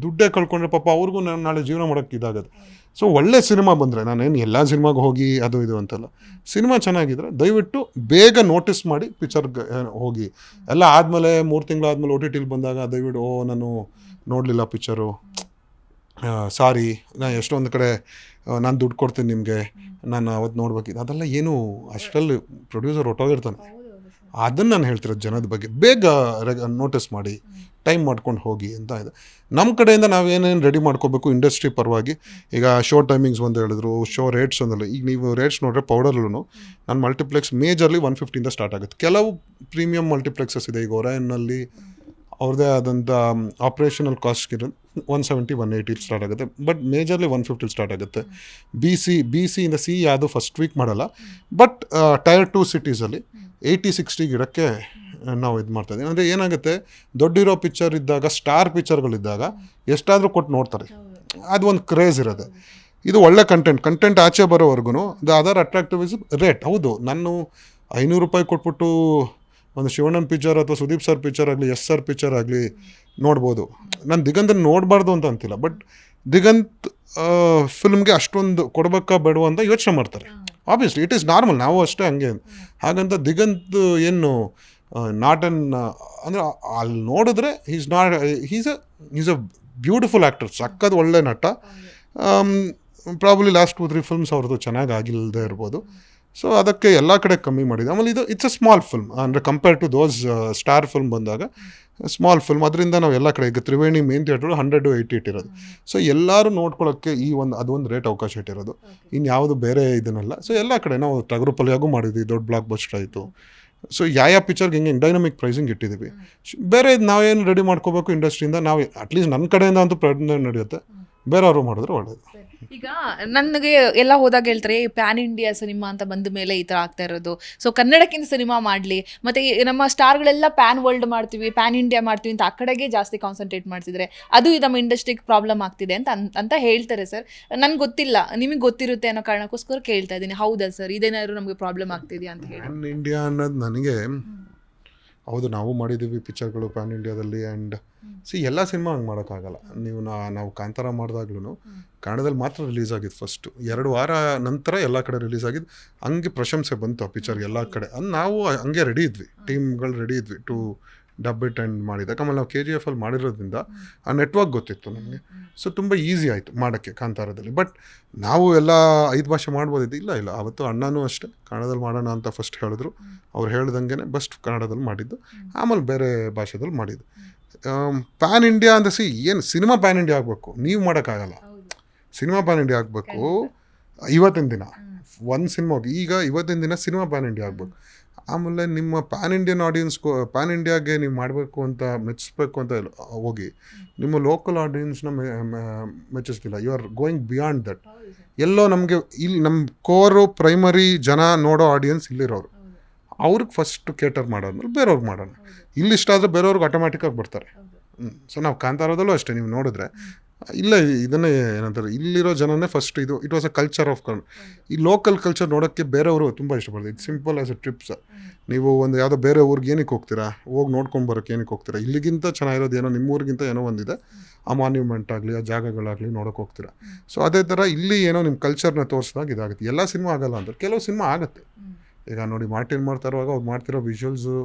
ದುಡ್ಡೇ ಕಳ್ಕೊಂಡ್ರೆ ಪಾಪ ಅವ್ರಿಗೂ ನಾಳೆ ಜೀವನ ಮಾಡೋಕ್ಕೆ ಇದಾಗತ್ತೆ. ಸೊ ಒಳ್ಳೆ ಸಿನಿಮಾ ಬಂದರೆ, ನಾನೇನು ಎಲ್ಲ ಸಿನಿಮಾಗೆ ಹೋಗಿ ಅದು ಇದು ಅಂತಲ್ಲ, ಸಿನಿಮಾ ಚೆನ್ನಾಗಿದ್ರೆ ದಯವಿಟ್ಟು ಬೇಗ ನೋಟಿಸ್ ಮಾಡಿ ಪಿಕ್ಚರ್ಗೆ ಹೋಗಿ. ಎಲ್ಲ ಆದಮೇಲೆ 3 ತಿಂಗಳಾದ್ಮೇಲೆ OTTಲಿ ಬಂದಾಗ ದಯವಿಟ್ಟು ನಾನು ನೋಡಲಿಲ್ಲ ಪಿಕ್ಚರು, ಸಾರಿ, ನಾನು ಎಷ್ಟೊಂದು ಕಡೆ ನಾನು ದುಡ್ಡು ಕೊಡ್ತೀನಿ ನಿಮಗೆ, ನಾನು ಅವತ್ತು ನೋಡ್ಬೇಕಿದ್ದು, ಅದೆಲ್ಲ ಏನು ಅಷ್ಟರಲ್ಲಿ ಪ್ರೊಡ್ಯೂಸರ್ ಹೊಟ್ಟೋಗಿರ್ತಾನೆ. ಅದನ್ನು ನಾನು ಹೇಳ್ತಿರೋದು ಜನದ ಬಗ್ಗೆ. ಬೇಗ ನೋಟಿಸ್ ಮಾಡಿ, ಟೈಮ್ ಮಾಡ್ಕೊಂಡು ಹೋಗಿ ಅಂತ ಇದೆ. ನಮ್ಮ ಕಡೆಯಿಂದ ನಾವೇನೇನು ರೆಡಿ ಮಾಡ್ಕೋಬೇಕು ಇಂಡಸ್ಟ್ರಿ ಪರವಾಗಿ. ಈಗ ಶೋ ಟೈಮಿಂಗ್ಸ್ ಒಂದು ಹೇಳಿದ್ರು, ಶೋ ರೇಟ್ಸ್ ಒಂದಲ್ಲ. ಈಗ ನೀವು ರೇಟ್ಸ್ ನೋಡಿದ್ರೆ ಪೌಡರ್ಲೂ ನಾನು ಮಲ್ಟಿಪ್ಲೆಕ್ಸ್ ಮೇಜರ್ಲಿ 150 ಸ್ಟಾರ್ಟ್ ಆಗುತ್ತೆ. ಕೆಲವು ಪ್ರೀಮಿಯಂ ಮಲ್ಟಿಪ್ಲೆಕ್ಸಸ್ ಇದೆ. ಈಗ ಒರಾಯನ್ನಲ್ಲಿ ಅವ್ರದ್ದೇ ಆದಂಥ ಆಪ್ರೇಷನಲ್ ಕಾಸ್ಟ್ಗಿರೋ 170-180 ಸ್ಟಾರ್ಟ್ ಆಗುತ್ತೆ. ಬಟ್ ಮೇಜರ್ಲಿ 150 ಸ್ಟಾರ್ಟ್ ಆಗುತ್ತೆ. ಬಿ ಸಿಯಿಂದ ಸಿ ಯಾವುದು ಫಸ್ಟ್ ವೀಕ್ ಮಾಡಲ್ಲ. ಬಟ್ ಟೈರ್ 2 ಸಿಟೀಸಲ್ಲಿ 80-60 ಗಿಡಕ್ಕೆ ನಾವು ಇದು ಮಾಡ್ತಾಯಿದ್ದೀವಿ. ಅಂದರೆ ಏನಾಗುತ್ತೆ, ದೊಡ್ಡಿರೋ ಪಿಕ್ಚರ್ ಇದ್ದಾಗ, ಸ್ಟಾರ್ ಪಿಕ್ಚರ್ಗಳಿದ್ದಾಗ ಎಷ್ಟಾದರೂ ಕೊಟ್ಟು ನೋಡ್ತಾರೆ. ಅದು ಒಂದು ಕ್ರೇಜ್ ಇರೋದೆ. ಇದು ಒಳ್ಳೆ ಕಂಟೆಂಟ್ ಆಚೆ ಬರೋವರೆಗೂ the other attractive is rate. ಹೌದು, ನಾನು 500 ರೂಪಾಯಿ ಕೊಟ್ಬಿಟ್ಟು ಒಂದು ಶಿವಣ್ಣನ ಪಿಕ್ಚರ್ ಅಥವಾ ಸುದೀಪ್ ಸರ್ ಪಿಕ್ಚರ್ ಆಗಲಿ, ಎಸ್ ಸರ್ ಪಿಕ್ಚರ್ ಆಗಲಿ ನೋಡ್ಬೋದು. ನಾನು ದಿಗಂತನ ನೋಡಬಾರ್ದು ಅಂತ ಅಂತಿಲ್ಲ, ಬಟ್ ದಿಗಂತ್ ಫಿಲ್ಮ್ಗೆ ಅಷ್ಟೊಂದು ಕೊಡಬೇಕಾ ಬೇಡವಾ ಅಂತ ಯೋಚನೆ ಮಾಡ್ತಾರೆ. ಆಬ್ವಿಯಸ್ಲಿ ಇಟ್ ಈಸ್ ನಾರ್ಮಲ್, ನಾವು ಅಷ್ಟೇ ಹಂಗೆ. ಹಾಗಂತ ದಿಗಂತ್ ಏನು ಅಂದರೆ ಅಲ್ಲಿ ನೋಡಿದ್ರೆ ಈಸ್ ಅ ಬ್ಯೂಟಿಫುಲ್ ಆ್ಯಕ್ಟರ್, ಸಕ್ಕದ ಒಳ್ಳೆ ನಟ. ಪ್ರಾಬ್ಲಿ ಲಾಸ್ಟ್ 2-3 ಫಿಲ್ಮ್ಸ್ ಅವ್ರದ್ದು ಚೆನ್ನಾಗಿ ಆಗಿಲ್ಲದೆ ಇರ್ಬೋದು. ಸೊ ಅದಕ್ಕೆ ಎಲ್ಲ ಕಡೆ ಕಮ್ಮಿ ಮಾಡಿದೆ. ಆಮೇಲೆ ಇದು ಇಟ್ಸ್ ಅ ಸ್ಮಾಲ್ ಫಿಲ್ಮ್, ಅಂದರೆ compare to those star film ಬಂದಾಗ ಸ್ಮಾಲ್ ಫಿಲ್ಮ್. ಅದರಿಂದ ನಾವು ಎಲ್ಲ ಕಡೆ ಈಗ ತ್ರಿವೇಣಿ ಮೇನ್ ಥಿಯೇಟ್ರು 100-80 ಇಟ್ಟಿರೋದು. ಸೊ ಎಲ್ಲರೂ ನೋಡ್ಕೊಳ್ಳೋಕ್ಕೆ ಈ ಅದೊಂದು ರೇಟ್ ಅವಕಾಶ ಇಟ್ಟಿರೋದು, ಇನ್ಯಾವುದು ಬೇರೆ ಇದನ್ನೆಲ್ಲ. ಸೊ ಎಲ್ಲ ಕಡೆ ನಾವು ಟಗರುಪಲ್ಯಾಗೂ ಮಾಡಿದ್ವಿ, ದೊಡ್ಡ ಬ್ಲಾಕ್ ಬಸ್ಟರ್ ಆಯಿತು. ಸೊ ಯಾವ ಪಿಕ್ಚರ್ಗೆ ಹಿಂಗೆ ಡೈನಮಿಕ್ ಪ್ರೈಸಿಂಗ್ ಇಟ್ಟಿದ್ದೀವಿ. ಬೇರೆ ನಾವೇನು ರೆಡಿ ಮಾಡ್ಕೋಬೇಕು ಇಂಡಸ್ಟ್ರಿಯಿಂದ, ನಾವು ಅಟ್ಲೀಸ್ಟ್ ನನ್ನ ಕಡೆಯಿಂದ ಅಂತೂ ಪ್ರಯತ್ನ ನಡೆಯುತ್ತೆ, ಬೇರೆಯವರು ಮಾಡಿದ್ರೆ ಒಳ್ಳೇದು. ಈಗ ನನಗೆ ಎಲ್ಲ ಹೋದಾಗ ಹೇಳ್ತಾರೆ ಪ್ಯಾನ್ ಇಂಡಿಯಾ ಸಿನಿಮಾ ಅಂತ ಬಂದ ಮೇಲೆ ಈ ಥರ ಆಗ್ತಾ ಇರೋದು. ಸೊ ಕನ್ನಡಕ್ಕಿಂತ ಸಿನಿಮಾ ಮಾಡಲಿ, ಮತ್ತು ನಮ್ಮ ಸ್ಟಾರ್ಗಳೆಲ್ಲ ಪ್ಯಾನ್ ವರ್ಲ್ಡ್ ಮಾಡ್ತೀವಿ, ಪ್ಯಾನ್ ಇಂಡಿಯಾ ಮಾಡ್ತೀವಿ ಅಂತ ಆ ಕಡೆಗೆ ಜಾಸ್ತಿ ಕಾನ್ಸಂಟ್ರೇಟ್ ಮಾಡ್ತಿದ್ರೆ ಅದು ನಮ್ಮ ಇಂಡಸ್ಟ್ರಿಗೆ ಪ್ರಾಬ್ಲಮ್ ಆಗ್ತಿದೆ ಅಂತ ಹೇಳ್ತಾರೆ ಸರ್. ನನಗೆ ಗೊತ್ತಿಲ್ಲ, ನಿಮಗೆ ಗೊತ್ತಿರುತ್ತೆ ಅನ್ನೋ ಕಾರಣಕ್ಕೋಸ್ಕರ ಕೇಳ್ತಾ ಇದ್ದೀನಿ, ಹೌದಾ ಸರ್ ಇದೇನಾದ್ರು ನಮಗೆ ಪ್ರಾಬ್ಲಮ್ ಆಗ್ತಿದೆಯಾ ಅಂತ ಹೇಳಿ. ಪ್ಯಾನ್ ಇಂಡಿಯಾ ಅನ್ನೋದು ನನಗೆ ಹೌದು, ನಾವು ಮಾಡಿದ್ದೀವಿ ಪಿಕ್ಚರ್ಗಳು ಪ್ಯಾನ್ ಇಂಡಿಯಾದಲ್ಲಿ. ಆ್ಯಂಡ್ ಎಲ್ಲ ಸಿನಿಮಾ ಹಂಗೆ ಮಾಡೋಕ್ಕಾಗಲ್ಲ. ನೀವು ನಾವು ಕಾಂತಾರ ಮಾಡಿದಾಗ್ಲೂ ಕನ್ನಡದಲ್ಲಿ ಮಾತ್ರ ರಿಲೀಸ್ ಆಗಿದ್ದು ಫಸ್ಟು, 2 ವಾರ ನಂತರ ಎಲ್ಲ ಕಡೆ ರಿಲೀಸ್ ಆಗಿದ್ದು. ಹಂಗೆ ಪ್ರಶಂಸೆ ಬಂತು ಆ ಪಿಕ್ಚರ್ಗೆ ಎಲ್ಲ ಕಡೆ. ನಾವು ಹಂಗೆ ರೆಡಿ ಇದ್ವಿ, ಟೀಮ್ಗಳು ರೆಡಿ ಇದ್ವಿ ಟು ಡಬ್ ಇಟ್ ಆ್ಯಂಡ್ ಮಾಡಿದಾಗ. ಆಮೇಲೆ ನಾವು KGF ಅಲ್ಲಿ ಮಾಡಿರೋದ್ರಿಂದ ಆ ನೆಟ್ವರ್ಕ್ ಗೊತ್ತಿತ್ತು ನಮಗೆ. ಸೊ ತುಂಬ ಈಸಿ ಆಯಿತು ಮಾಡೋಕ್ಕೆ ಕಾಂತಾರದಲ್ಲಿ. ಬಟ್ ನಾವು ಎಲ್ಲ 5 ಭಾಷೆ ಮಾಡ್ಬೋದಿದ್ದು, ಇಲ್ಲ ಅವತ್ತು ಅಣ್ಣನೂ ಅಷ್ಟೇ ಕನ್ನಡದಲ್ಲಿ ಮಾಡೋಣ ಅಂತ ಫಸ್ಟ್ ಹೇಳಿದ್ರು. ಅವ್ರು ಹೇಳ್ದಂಗೆ ಬಸ್ಟ್ ಕನ್ನಡದಲ್ಲಿ ಮಾಡಿದ್ದು, ಆಮೇಲೆ ಬೇರೆ ಭಾಷೆದಲ್ಲಿ ಮಾಡಿದ್ದು. ಪ್ಯಾನ್ ಇಂಡಿಯಾ ಅಂತ ಏನು ಸಿನಿಮಾ ಪ್ಯಾನ್ ಇಂಡಿಯಾ ಆಗಬೇಕು, ನೀವು ಮಾಡೋಕ್ಕಾಗಲ್ಲ. ಸಿನಿಮಾ ಪ್ಯಾನ್ ಇಂಡಿಯಾ ಆಗಬೇಕು ಇವತ್ತಿನ ದಿನ, ಒಂದು ಸಿನಿಮಾ ಈಗ ಇವತ್ತಿನ ದಿನ ಸಿನಿಮಾ ಪ್ಯಾನ್ ಇಂಡಿಯಾ ಆಗಬೇಕು. ಆಮೇಲೆ ನಿಮ್ಮ ಪ್ಯಾನ್ ಇಂಡಿಯನ್ ಆಡಿಯನ್ಸ್ಗೂ ಪ್ಯಾನ್ ಇಂಡಿಯಾಗೆ ನೀವು ಮಾಡಬೇಕು ಅಂತ ಮೆಚ್ಚಿಸ್ಬೇಕು ಅಂತ ಹೋಗಿ ನಿಮ್ಮ ಲೋಕಲ್ ಆಡಿಯನ್ಸ್ನ ಮೆಚ್ಚಿಸ್ತಿಲ್ಲ. You are going beyond that. ಎಲ್ಲೋ ನಮಗೆ ಇಲ್ಲಿ ನಮ್ಮ ಕೋರು ಪ್ರೈಮರಿ ಜನ ನೋಡೋ ಆಡಿಯನ್ಸ್ ಇಲ್ಲಿರೋರು, ಅವ್ರಿಗೆ ಫಸ್ಟ್ ಕೇಟರ್ ಮಾಡೋದ್ಮೇಲೆ ಬೇರೆಯವ್ರಿಗೆ ಮಾಡೋಣ. ಇಲ್ಲಿ ಇಷ್ಟ ಆದರೆ ಬೇರೆಯವ್ರಿಗೆ ಆಟೋಮ್ಯಾಟಿಕ್ಕಾಗಿ ಬರ್ತಾರೆ. ಸೊ ನಾವು ಕಾಂತಾರದಲ್ಲೂ ಅಷ್ಟೇ, ನೀವು ನೋಡಿದ್ರೆ ಇಲ್ಲ ಇದನ್ನೇ ಏನಂತಾರೆ, ಇಲ್ಲಿರೋ ಜನನೇ ಫಸ್ಟ್. ಇದು it was a culture of Kannada. ಈ ಲೋಕಲ್ ಕಲ್ಚರ್ ನೋಡೋಕ್ಕೆ ಬೇರೆಯವರು ತುಂಬ ಇಷ್ಟಪಡ್ತಾರೆ. ಇದು ಸಿಂಪಲ್ ಆಸ್ ಎ ಟ್ರಿಪ್ಸ್. ನೀವು ಒಂದು ಯಾವುದೋ ಬೇರೆ ಊರಿಗೆ ಏನಕ್ಕೆ ಹೋಗ್ತೀರಾ, ಹೋಗಿ ನೋಡ್ಕೊಂಡು ಬರೋಕ್ಕೆ ಏನಕ್ಕೆ ಹೋಗ್ತೀರಾ? ಇಲ್ಲಿಗಿಂತ ಚೆನ್ನಾಗಿರೋದು ಏನೋ ನಿಮ್ಮ ಊರಿಗಿಂತ ಏನೋ ಒಂದಿದೆ, ಆ ಮಾನ್ಯುಮೆಂಟ್ ಆಗಲಿ ಆ ಜಾಗಗಳಾಗಲಿ ನೋಡೋಕೆ ಹೋಗ್ತೀರಾ. ಸೊ ಅದೇ ಥರ ಇಲ್ಲಿ ಏನೋ ನಿಮ್ಮ ಕಲ್ಚರ್ನ ತೋರಿಸಿದಾಗ ಇದಾಗುತ್ತೆ. ಎಲ್ಲ ಸಿನಿಮಾ ಆಗಲ್ಲ ಅಂದ್ರೆ ಕೆಲವು ಸಿನಿಮಾ ಆಗುತ್ತೆ. ಈಗ ನೋಡಿ ಮಾರ್ಟಿನ್ ಮಾಡ್ತಾ ಇರುವಾಗ ಅವ್ರು ಮಾಡ್ತಿರೋ ವಿಜುವಲ್ಸು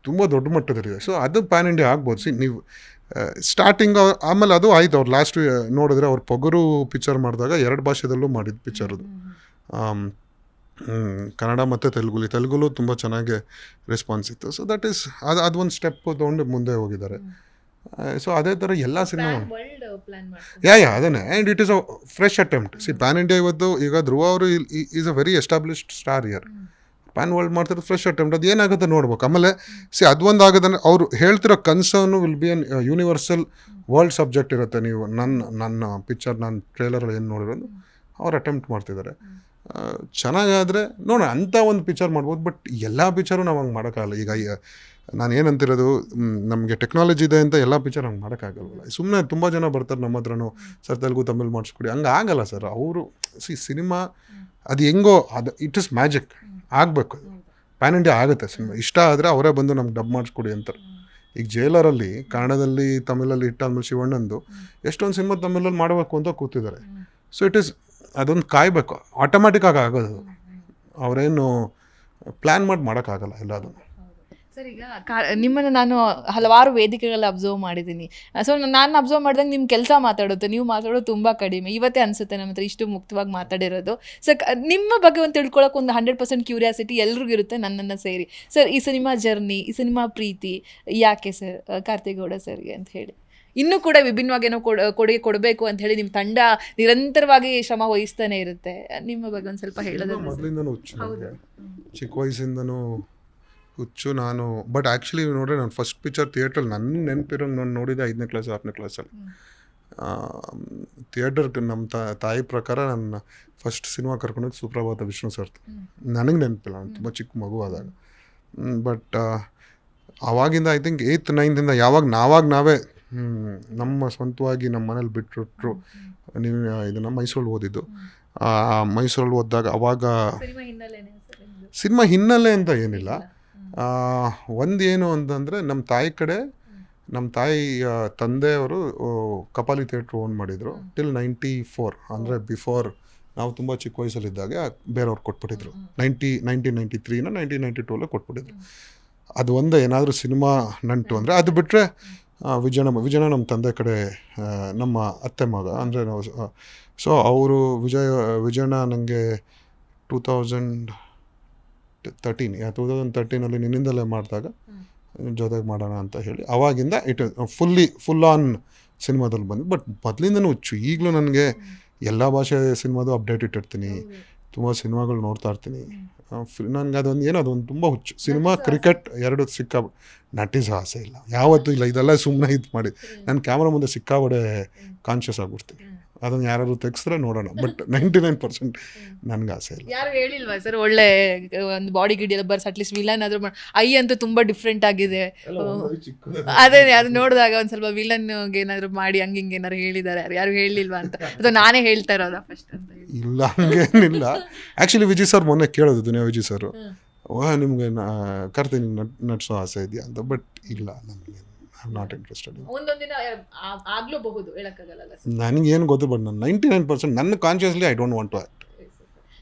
ತುಂಬ ದೊಡ್ಡ ಮಟ್ಟದಲ್ಲಿದೆ. ಸೊ ಅದು ಪ್ಯಾನ್ ಇಂಡಿಯಾ ಆಗ್ಬೋದು. ನೀವು ಸ್ಟಾರ್ಟಿಂಗ್ ಆಮೇಲೆ ಅದು ಆಯ್ತು. ಅವ್ರು ಲಾಸ್ಟ್ ನೋಡಿದ್ರೆ ಅವ್ರು ಪೊಗರು ಪಿಕ್ಚರ್ ಮಾಡಿದಾಗ 2 ಭಾಷೆದಲ್ಲೂ ಮಾಡಿದ್ದು ಪಿಕ್ಚರ್ ಅದು, ಕನ್ನಡ ಮತ್ತು ತೆಲುಗುಲು ತುಂಬ ಚೆನ್ನಾಗಿ ರೆಸ್ಪಾನ್ಸ್ ಇತ್ತು. ಸೊ ದಟ್ ಈಸ್ ಅದು ಒಂದು ಸ್ಟೆಪ್ ತೊಗೊಂಡು ಮುಂದೆ ಹೋಗಿದ್ದಾರೆ. ಸೊ ಅದೇ ಥರ ಎಲ್ಲ ಸಿನಿಮಾ ಅದನ್ನೇ. And it is a fresh attempt. Pan India ಇವತ್ತು ಈಗ ಧ್ರುವ ಅವರು is a very established star year. Pan world ಮಾಡ್ತಿರೋ ಫ್ರೆಶ್ ಅಟೆಂಪ್ಟ್, ಅದು ಏನಾಗುತ್ತೆ ನೋಡ್ಬೇಕು. ಆಮೇಲೆ ಅದೊಂದು ಆಗೋದಂದ್ರೆ ಅವ್ರು ಹೇಳ್ತಿರೋ concern will be an universal world subject ಇರುತ್ತೆ. ನೀವು ನನ್ನ ಪಿಕ್ಚರ್ ನನ್ನ ಟ್ರೇಲರಲ್ಲಿ ಏನು ನೋಡಿರೋದು ಅವ್ರು ಅಟೆಂಪ್ಟ್ ಮಾಡ್ತಿದ್ದಾರೆ. ಚೆನ್ನಾಗಾದರೆ ನೋಡೋಣ, ಅಂಥ ಒಂದು ಪಿಕ್ಚರ್ ಮಾಡ್ಬೋದು. ಬಟ್ ಎಲ್ಲ ಪಿಕ್ಚರು ನಾವು ಹಂಗೆ ಮಾಡೋಕ್ಕಾಗಲ್ಲ. ಈಗ ನಾನು ಏನಂತಿರೋದು, ನಮಗೆ ಟೆಕ್ನಾಲಜಿ ಇದೆ ಅಂತ ಎಲ್ಲ ಪಿಕ್ಚರ್ ಹಂಗೆ ಮಾಡೋಕ್ಕಾಗಲ್ಲ. ಸುಮ್ಮನೆ ತುಂಬ ಜನ ಬರ್ತಾರೆ ನಮ್ಮ ಹತ್ರನೂ, ಸರ್ ತೆಲುಗು ತಮಿಳ್ ಮಾಡಿಸ್ಕೊಡಿ, ಹಂಗೆ ಆಗಲ್ಲ ಸರ್. ಅವರು ಸಿನಿಮಾ ಅದು ಹೆಂಗೋ ಅದು ಇಟ್ ಇಸ್ ಮ್ಯಾಜಿಕ್ ಆಗಬೇಕು. ಪ್ಯಾನ್ ಇಂಡಿಯಾ ಆಗುತ್ತೆ ಸಿನಿಮಾ. ಇಷ್ಟ ಆದರೆ ಅವರೇ ಬಂದು ನಮ್ಗೆ ಡಬ್ ಮಾಡಿಸ್ಕೊಡಿ ಅಂತಾರೆ. ಈಗ ಜೈಲರಲ್ಲಿ ಕನ್ನಡದಲ್ಲಿ ತಮಿಳಲ್ಲಿ ಇಟ್ಟಾದ್ಮೇಲೆ ಶಿವಣ್ಣಂದು ಎಷ್ಟೊಂದು ಸಿನಿಮಾ ತಮಿಳಲ್ಲಿ ಮಾಡಬೇಕು ಅಂತ ಕೂತಿದ್ದಾರೆ. ಸೊ ಇಟ್ ಈಸ್ ಅದೊಂದು ಕಾಯಬೇಕು, ಆಟೋಮ್ಯಾಟಿಕ್ಕಾಗಿ ಆಗೋದು. ಅವರೇನು ಪ್ಲ್ಯಾನ್ ಮಾಡಿ ಮಾಡೋಕ್ಕಾಗಲ್ಲ ಎಲ್ಲದನ್ನು. ಸರ್, ಈಗ ನಿಮ್ಮನ್ನು ನಾನು ಹಲವಾರು ವೇದಿಕೆಗಳಲ್ಲಿ ಅಬ್ಸರ್ವ್ ಮಾಡಿದ್ದೀನಿ. ಸೊ ನಾನು ಅಬ್ಸರ್ವ್ ಮಾಡಿದಂಗೆ ನಿಮ್ಮ ಕೆಲಸ ಮಾತಾಡೋದು, ನೀವು ಮಾತಾಡೋದು ತುಂಬ ಕಡಿಮೆ. ಇವತ್ತೇ ಅನಿಸುತ್ತೆ ನಮ್ಮ ಹತ್ರ ಇಷ್ಟು ಮುಕ್ತವಾಗಿ ಮಾತಾಡಿರೋದು. ಸರ್, ನಿಮ್ಮ ಬಗ್ಗೆ ಒಂದು ತಿಳ್ಕೊಳ್ಳೋಕೆ ಒಂದು 100% ಕ್ಯೂರಿಯಾಸಿಟಿ ಎಲ್ರಿಗೂ ಇರುತ್ತೆ, ನನ್ನನ್ನು ಸೇರಿ. ಸರ್, ಈ ಸಿನಿಮಾ ಜರ್ನಿ, ಈ ಸಿನಿಮಾ ಪ್ರೀತಿ ಯಾಕೆ ಸರ್ ಕಾರ್ತಿಗೌಡ ಸರ್ಗೆ ಅಂತ ಹೇಳಿ, ಇನ್ನೂ ಕೂಡ ವಿಭಿನ್ನವಾಗಿ ಏನೋ ಕೊಡುಗೆ ಕೊಡಬೇಕು ಅಂತ ಹೇಳಿ ನಿಮ್ಮ ತಂಡ ನಿರಂತರವಾಗಿ ಶ್ರಮ ವಹಿಸ್ತಾನೆ ಇರುತ್ತೆ. ನಿಮ್ಮ ಬಗ್ಗೆ ಒಂದು ಸ್ವಲ್ಪ ಹೇಳೋದು. ಮೊದಲಿಂದನೂ ಹುಚ್ಚು ನನಗೆ, ಚಿಕ್ಕ ವಯಸ್ಸಿಂದನೂ ಹುಚ್ಚು ನಾನು. ಬಟ್ ಆ್ಯಕ್ಚುಲಿ ನೋಡ್ರೆ ನಾನು ಫಸ್ಟ್ ಪಿಕ್ಚರ್ ಥಿಯೇಟ್ರಲ್ಲಿ ನನ್ನ ನೆನಪಿರೋಂಗೆ ನಾನು ನೋಡಿದ್ದೆ 5ನೇ ಕ್ಲಾಸ್ 6ನೇ ಕ್ಲಾಸಲ್ಲಿ. ಥಿಯೇಟರ್ಗೆ ನಮ್ಮ ತಾಯಿ ಪ್ರಕಾರ ನನ್ನ ಫಸ್ಟ್ ಸಿನಿಮಾ ಕರ್ಕೊಂಡೋಗಿ ಸುಪ್ರಭಾತ ವಿಷ್ಣು ಸರ್ದು. ನನಗೆ ನೆನಪಿಲ್ಲ, ನಾನು ತುಂಬ ಚಿಕ್ಕ ಮಗು ಆದಾಗ. ಬಟ್ ಆವಾಗಿಂದ ಐ ಥಿಂಕ್ 8th 9th ಯಾವಾಗ ನಾವೇ ನಮ್ಮ ಸ್ವಂತವಾಗಿ ನಮ್ಮ ಮನೇಲಿ ಬಿಟ್ಟರು. ನೀವು ಇದನ್ನು ಮೈಸೂರಲ್ಲಿ ಓದಿದ್ದು. ಮೈಸೂರಲ್ಲಿ ಓದಿದಾಗ ಅವಾಗ ಸಿನಿಮಾ ಹಿನ್ನೆಲೆ ಅಂತ ಏನಿಲ್ಲ. ಒಂದೇನು ಅಂತಂದರೆ ನಮ್ಮ ತಾಯಿ ಕಡೆ, ನಮ್ಮ ತಾಯಿ ತಂದೆಯವರು ಕಪಾಲಿ ಥಿಯೇಟ್ರ್ ಓನ್ ಮಾಡಿದರು ಟಿಲ್ 94. ಅಂದರೆ ಬಿಫೋರ್ ನಾವು ತುಂಬ ಚಿಕ್ಕ ವಯಸ್ಸಲ್ಲಿದ್ದಾಗ ಬೇರೆಯವ್ರು ಕೊಟ್ಬಿಟ್ಟಿದ್ರು. 1993 1992 ಕೊಟ್ಬಿಟ್ಟಿದ್ರು. ಅದು ಒಂದೇ ಏನಾದರೂ ಸಿನಿಮಾ ನಂಟು ಅಂದರೆ. ಅದು ಬಿಟ್ಟರೆ ವಿಜಯಣ್ಣ ನಮ್ಮ ತಂದೆ ಕಡೆ ನಮ್ಮ ಅತ್ತೆ ಮಗ ಅಂದರೆ ನಾವು ಸೊ ಅವರು ವಿಜಯಣ್ಣ ನನಗೆ 2013 ನಿನ್ನಿಂದಲೇ ಮಾಡಿದಾಗ ಜೊತೆಗೆ ಮಾಡೋಣ ಅಂತ ಹೇಳಿ ಅವಾಗಿಂದ ಫುಲ್ ಆನ್ ಸಿನಿಮಾದಲ್ಲಿ ಬಂದು. ಬಟ್ ಮೊದಲಿಂದನೂ ಹುಚ್ಚು, ಈಗಲೂ ನನಗೆ ಎಲ್ಲ ಭಾಷೆ ಸಿನಿಮಾದು ಅಪ್ಡೇಟ್ ಇಟ್ಟಿರ್ತೀನಿ, ತುಂಬ ಸಿನಿಮಾಗಳು ನೋಡ್ತಾ ಇರ್ತೀನಿ. ನನಗೆ ಅದೊಂದು ತುಂಬ ಹುಚ್ಚು. ಸಿನಿಮಾ ಕ್ರಿಕೆಟ್ ಎರಡು ನಟಿಸೋ ಆಸೆ ಇಲ್ಲ, ಯಾವತ್ತೂ ಇಲ್ಲ. ಇದೆಲ್ಲ ಸುಮ್ಮನೆ ಇದು ಮಾಡಿ ನಾನು ಕ್ಯಾಮ್ರಾ ಮುಂದೆ ಸಿಕ್ಕಾಬಡೆ ಕಾನ್ಷಿಯಸ್ ಆಗಿಬಿಡ್ತೀನಿ. ಅದನ್ನು ಯಾರಾದ್ರು ತೆಗೆಸಿದ್ರೆ ನೋಡೋಣ, ಬಟ್ 99% ನನಗೆ ಆಸೆ ಇಲ್ಲ. ಯಾರು ಹೇಳಿಲ್ವಾ ಸರ್ ಒಳ್ಳೆ ಒಂದು ಬಾಡಿ ಗಿಡಿ ಎಲ್ಲ ಬರ್ಸ್ ಅಟ್ಲೀಸ್ಟ್ ವಿಲನ್ ಆದ್ರೂ ಐ ಅಂತೂ ತುಂಬಾ ಡಿಫ್ರೆಂಟ್ ಆಗಿದೆ, ಅದೇ ಅದು ನೋಡಿದಾಗ ಒಂದ್ ಸ್ವಲ್ಪ ವಿಲನ್ಗೆ ಏನಾದ್ರು ಮಾಡಿ ಹಂಗಿಂಗ್ ಏನಾದ್ರು ಹೇಳಿದ್ದಾರೆ, ಯಾರು ಹೇಳಿಲ್ವಾ ಅಂತ, ಅಥವಾ ನಾನೇ ಹೇಳ್ತಾ ಇರೋದಾ ಫಸ್ಟ್ ಅಂತ ಹೇಳಿ? ಇಲ್ಲ, ಹಂಗೇನಿಲ್ಲ. ಆ್ಯಕ್ಚುಲಿ ವಿಜಯ್ ಸರ್ ಮೊನ್ನೆ ಕೇಳೋದು, ದುನಿಯಾ ವಿಜಯ್ ಸರ್, ನಿಮಗೆ ಕರ್ತೀನಿ ನಟಿಸೋ ಆಸೆ ಇದೆಯಾ ಅಂತ. ಬಟ್ ಇಲ್ಲ, ನನಗೆ ನಾಟ್ ಇಂಟ್ರೆಸ್ಟೆಡ್. ಒಂದೊಂದಿನ ಆಗ್ಲೂಬಹುದು, ಹೇಳಕ್ಕಾಗಲ್ಲ. ನನಗೇನು ಗೊತ್ತು, ಬಟ್ ನಾನು 99% ನನ್ನ consciously I don't want to act.